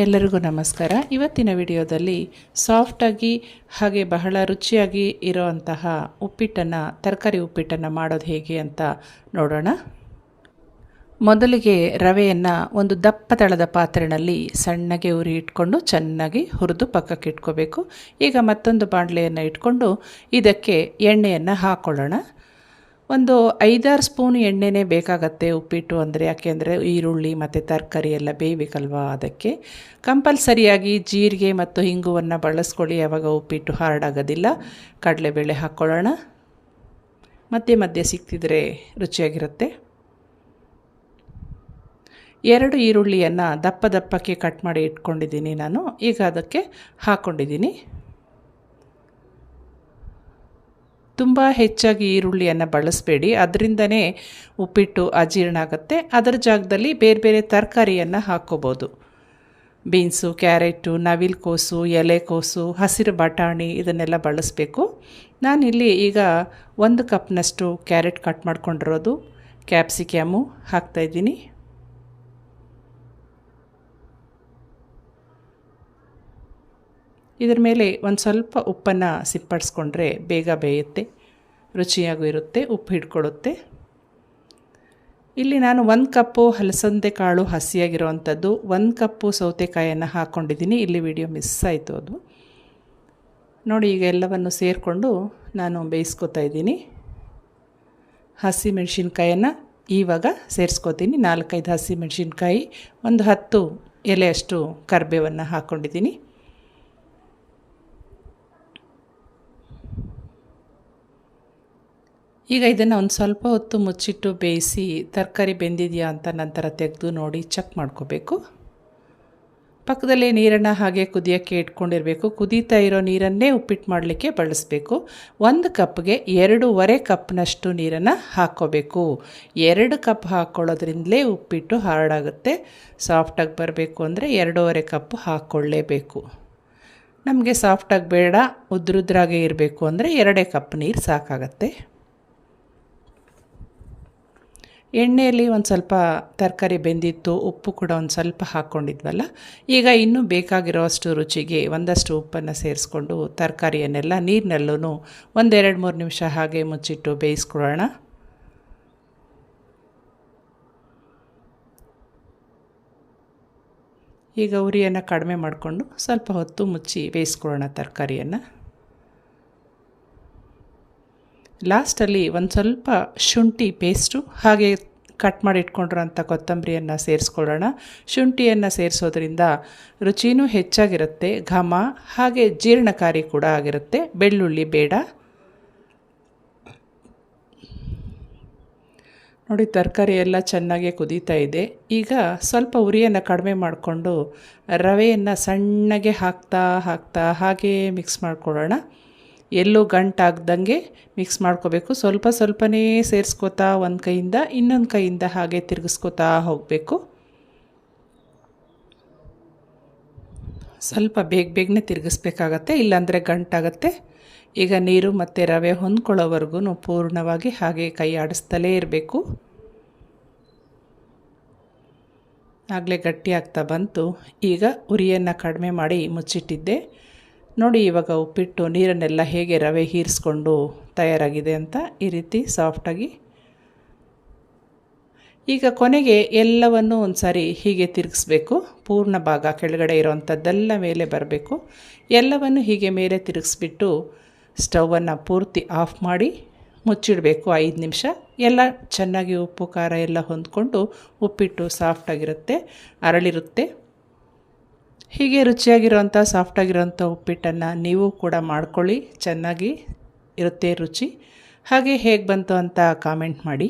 ಎಲ್ಲರಿಗೂ ನಮಸ್ಕಾರ. ಇವತ್ತಿನ ವಿಡಿಯೋದಲ್ಲಿ ಸಾಫ್ಟಾಗಿ ಹಾಗೆ ಬಹಳ ರುಚಿಯಾಗಿ ಇರೋಂತಹ ಉಪ್ಪಿಟ್ಟನ್ನು, ತರಕಾರಿ ಉಪ್ಪಿಟ್ಟನ್ನು ಮಾಡೋದು ಹೇಗೆ ಅಂತ ನೋಡೋಣ. ಮೊದಲಿಗೆ ರವೆಯನ್ನು ಒಂದು ದಪ್ಪ ತಳದ ಪಾತ್ರೆಯಲ್ಲಿ ಸಣ್ಣಗೆ ಉರಿ ಇಟ್ಕೊಂಡು ಚೆನ್ನಾಗಿ ಹುರಿದು ಪಕ್ಕಕ್ಕೆ ಇಟ್ಕೋಬೇಕು. ಈಗ ಮತ್ತೊಂದು ಬಾಣಲೆಯನ್ನು ಇಟ್ಕೊಂಡು ಇದಕ್ಕೆ ಎಣ್ಣೆಯನ್ನು ಹಾಕ್ಕೊಳ್ಳೋಣ. ಒಂದು 5-6 ಸ್ಪೂನ್ ಎಣ್ಣೆನೇ ಬೇಕಾಗತ್ತೆ ಉಪ್ಪಿಟ್ಟು ಅಂದರೆ, ಯಾಕೆಂದರೆ ಈರುಳ್ಳಿ ಮತ್ತು ತರಕಾರಿ ಎಲ್ಲ ಬೇಯಬೇಕಲ್ವ. ಅದಕ್ಕೆ ಕಂಪಲ್ಸರಿಯಾಗಿ ಜೀರಿಗೆ ಮತ್ತು ಹಿಂಗುವನ್ನು ಬಳಸ್ಕೊಳ್ಳಿ, ಯಾವಾಗ ಉಪ್ಪಿಟ್ಟು ಹಾರ್ಡಾಗೋದಿಲ್ಲ. ಕಡಲೆಬೇಳೆ ಹಾಕ್ಕೊಳ್ಳೋಣ. ಮಧ್ಯೆ ಮಧ್ಯೆ ಸಿಕ್ತಿದ್ರೆ ರುಚಿಯಾಗಿರುತ್ತೆ. 2 ಈರುಳ್ಳಿಯನ್ನು ದಪ್ಪ ದಪ್ಪಕ್ಕೆ ಕಟ್ ಮಾಡಿ ಇಟ್ಕೊಂಡಿದ್ದೀನಿ ನಾನು. ಈಗ ಅದಕ್ಕೆ ಹಾಕ್ಕೊಂಡಿದ್ದೀನಿ. ತುಂಬ ಹೆಚ್ಚಾಗಿ ಈರುಳ್ಳಿಯನ್ನು ಬಳಸಬೇಡಿ, ಅದರಿಂದನೇ ಉಪ್ಪಿಟ್ಟು ಅಜೀರ್ಣ ಆಗುತ್ತೆ. ಅದರ ಜಾಗದಲ್ಲಿ ಬೇರೆ ಬೇರೆ ತರಕಾರಿಯನ್ನು ಹಾಕ್ಕೋಬೋದು. ಬೀನ್ಸು, ಕ್ಯಾರೆಟು, ನವಿಲುಕೋಸು, ಎಲೆಕೋಸು, ಹಸಿರು ಬಟಾಣಿ ಇದನ್ನೆಲ್ಲ ಬಳಸಬೇಕು. ನಾನಿಲ್ಲಿ ಈಗ 1 ಕಪ್ನಷ್ಟು ಕ್ಯಾರೆಟ್ ಕಟ್ ಮಾಡ್ಕೊಂಡಿರೋದು, ಕ್ಯಾಪ್ಸಿಕಮು ಹಾಕ್ತಾಯಿದ್ದೀನಿ. ಇದರ ಮೇಲೆ ಒಂದು ಸ್ವಲ್ಪ ಉಪ್ಪನ್ನು ಸಿಂಪಡಿಸ್ಕೊಂಡ್ರೆ ಬೇಗ ಬೇಯುತ್ತೆ, ರುಚಿಯಾಗೂ ಇರುತ್ತೆ, ಉಪ್ಪು ಹಿಡ್ಕೊಳ್ಳುತ್ತೆ. ಇಲ್ಲಿ ನಾನು 1 ಕಪ್ಪು ಹಲಸಂದೆ ಕಾಳು ಹಸಿಯಾಗಿರೋವಂಥದ್ದು, 1 ಕಪ್ಪು ಸೌತೆಕಾಯನ್ನು ಹಾಕ್ಕೊಂಡಿದ್ದೀನಿ. ಇಲ್ಲಿ ವಿಡಿಯೋ ಮಿಸ್ ಆಯಿತು ಅದು ನೋಡಿ. ಈಗ ಎಲ್ಲವನ್ನು ಸೇರಿಕೊಂಡು ನಾನು ಬೇಯಿಸ್ಕೊತಾ ಇದ್ದೀನಿ. ಹಸಿಮೆಣಸಿನ್ಕಾಯನ್ನು ಇವಾಗ ಸೇರಿಸ್ಕೊತೀನಿ. 4-5 ಹಸಿಮೆಣಸಿನ್ಕಾಯಿ, ಒಂದು 10 ಎಲೆಯಷ್ಟು ಕರಿಬೇವನ್ನು ಹಾಕ್ಕೊಂಡಿದ್ದೀನಿ. ಈಗ ಇದನ್ನು ಒಂದು ಸ್ವಲ್ಪ ಹೊತ್ತು ಮುಚ್ಚಿಟ್ಟು ಬೇಯಿಸಿ ತರಕಾರಿ ಬೆಂದಿದೆಯಾ ಅಂತ ನಂತರ ತೆಗೆದು ನೋಡಿ ಚೆಕ್ ಮಾಡ್ಕೋಬೇಕು. ಪಕ್ಕದಲ್ಲೇ ನೀರನ್ನು ಹಾಗೆ ಕುದಿಯೋಕ್ಕೆ ಇಟ್ಕೊಂಡಿರಬೇಕು. ಕುದೀತಾ ಇರೋ ನೀರನ್ನೇ ಉಪ್ಪಿಟ್ಟು ಮಾಡಲಿಕ್ಕೆ ಬಳಸಬೇಕು. 1 ಕಪ್ಗೆ 2.5 ಕಪ್ನಷ್ಟು ನೀರನ್ನು ಹಾಕ್ಕೋಬೇಕು. 2 ಕಪ್ ಹಾಕ್ಕೊಳ್ಳೋದ್ರಿಂದಲೇ ಉಪ್ಪಿಟ್ಟು ಹಾರ್ಡಾಗುತ್ತೆ. ಸಾಫ್ಟಾಗಿ ಬರಬೇಕು ಅಂದರೆ 2.5 ಕಪ್ ಹಾಕ್ಕೊಳ್ಳೇಬೇಕು. ನಮಗೆ ಸಾಫ್ಟಾಗಿ ಬೇಡ, ಉದ್ರುದ್ರಾಗೆ ಇರಬೇಕು ಅಂದರೆ 2 ಕಪ್ ನೀರು ಸಾಕಾಗತ್ತೆ. ಎಣ್ಣೆಯಲ್ಲಿ ಒಂದು ಸ್ವಲ್ಪ ತರಕಾರಿ ಬೆಂದಿತ್ತು, ಉಪ್ಪು ಕೂಡ ಒಂದು ಸ್ವಲ್ಪ ಹಾಕ್ಕೊಂಡಿದ್ವಲ್ಲ. ಈಗ ಇನ್ನೂ ಬೇಕಾಗಿರೋಷ್ಟು ರುಚಿಗೆ ಒಂದಷ್ಟು ಉಪ್ಪನ್ನು ಸೇರಿಸ್ಕೊಂಡು ತರಕಾರಿಯನ್ನೆಲ್ಲ ನೀರಿನಲ್ಲೂ 1-2-3 ನಿಮಿಷ ಹಾಗೆ ಮುಚ್ಚಿಟ್ಟು ಬೇಯಿಸ್ಕೊಳ್ಳೋಣ. ಈಗ ಉರಿಯನ್ನು ಕಡಿಮೆ ಮಾಡಿಕೊಂಡು ಸ್ವಲ್ಪ ಹೊತ್ತು ಮುಚ್ಚಿ ಬೇಯಿಸ್ಕೊಳ್ಳೋಣ ತರಕಾರಿಯನ್ನು. ಲಾಸ್ಟಲ್ಲಿ ಒಂದು ಸ್ವಲ್ಪ ಶುಂಠಿ ಪೇಸ್ಟು ಹಾಗೆ ಕಟ್ ಮಾಡಿ ಇಟ್ಕೊಂಡಿರೋಂಥ ಕೊತ್ತಂಬರಿಯನ್ನು ಸೇರಿಸ್ಕೊಳ್ಳೋಣ. ಶುಂಠಿಯನ್ನು ಸೇರಿಸೋದ್ರಿಂದ ರುಚಿನೂ ಹೆಚ್ಚಾಗಿರುತ್ತೆ, ಘಮ ಹಾಗೆ ಜೀರ್ಣಕಾರಿ ಕೂಡ ಆಗಿರುತ್ತೆ. ಬೆಳ್ಳುಳ್ಳಿ ಬೇಡ. ನೋಡಿ, ತರಕಾರಿ ಎಲ್ಲ ಚೆನ್ನಾಗಿ ಕುದೀತಾ ಇದೆ. ಈಗ ಸ್ವಲ್ಪ ಉರಿಯನ್ನು ಕಡಿಮೆ ಮಾಡಿಕೊಂಡು ರವೆಯನ್ನು ಸಣ್ಣಗೆ ಹಾಕ್ತಾ ಹಾಗೆ ಮಿಕ್ಸ್ ಮಾಡ್ಕೊಳ್ಳೋಣ. ಎಲ್ಲೂ ಗಂಟಾಗ್ದಂಗೆ ಮಿಕ್ಸ್ ಮಾಡ್ಕೋಬೇಕು. ಸ್ವಲ್ಪ ಸ್ವಲ್ಪನೇ ಸೇರಿಸ್ಕೋತಾ ಒಂದು ಕೈಯಿಂದ ಇನ್ನೊಂದು ಕೈಯಿಂದ ಹಾಗೆ ತಿರುಗಿಸ್ಕೋತಾ ಹೋಗಬೇಕು. ಸ್ವಲ್ಪ ಬೇಗನೆ ತಿರುಗಿಸ್ಬೇಕಾಗತ್ತೆ, ಇಲ್ಲಾಂದರೆ ಗಂಟಾಗತ್ತೆ. ಈಗ ನೀರು ಮತ್ತು ರವೆ ಹೊಂದ್ಕೊಳ್ಳೋವರೆಗೂ ಪೂರ್ಣವಾಗಿ ಹಾಗೆ ಕೈ ಆಡಿಸ್ತಲೇ ಇರಬೇಕು. ಆಗಲೇ ಗಟ್ಟಿ ಆಗ್ತಾ ಬಂತು. ಈಗ ಉರಿಯನ್ನು ಕಡಿಮೆ ಮಾಡಿ ಮುಚ್ಚಿಟ್ಟಿದ್ದೆ ನೋಡಿ. ಇವಾಗ ಉಪ್ಪಿಟ್ಟು ನೀರನ್ನೆಲ್ಲ ಹೇಗೆ ರವೆ ಹೀರಿಸ್ಕೊಂಡು ತಯಾರಾಗಿದೆ ಅಂತ, ಈ ರೀತಿ ಸಾಫ್ಟಾಗಿ. ಈಗ ಕೊನೆಗೆ ಎಲ್ಲವನ್ನು ಒಂದು ಸಾರಿ ಹೀಗೆ ತಿರುಗಿಸ್ಬೇಕು. ಪೂರ್ಣ ಭಾಗ ಕೆಳಗಡೆ ಇರೋವಂಥದ್ದೆಲ್ಲ ಮೇಲೆ ಬರಬೇಕು. ಎಲ್ಲವನ್ನು ಹೀಗೆ ಮೇಲೆ ತಿರುಗಿಸ್ಬಿಟ್ಟು ಸ್ಟವನ್ನು ಪೂರ್ತಿ ಆಫ್ ಮಾಡಿ ಮುಚ್ಚಿಡಬೇಕು 5 ನಿಮಿಷ. ಎಲ್ಲ ಚೆನ್ನಾಗಿ ಉಪ್ಪು ಖಾರ ಎಲ್ಲ ಹೊಂದ್ಕೊಂಡು ಉಪ್ಪಿಟ್ಟು ಸಾಫ್ಟಾಗಿರುತ್ತೆ, ಅರಳಿರುತ್ತೆ. ಹೀಗೆ ರುಚಿಯಾಗಿರೋಂಥ ಸಾಫ್ಟಾಗಿರೋಂಥ ಉಪ್ಪಿಟ್ಟನ್ನು ನೀವು ಕೂಡ ಮಾಡ್ಕೊಳ್ಳಿ. ಚೆನ್ನಾಗಿ ಇರುತ್ತೆ ರುಚಿ. ಹಾಗೆ ಹೇಗೆ ಬಂತು ಅಂತ ಕಾಮೆಂಟ್ ಮಾಡಿ.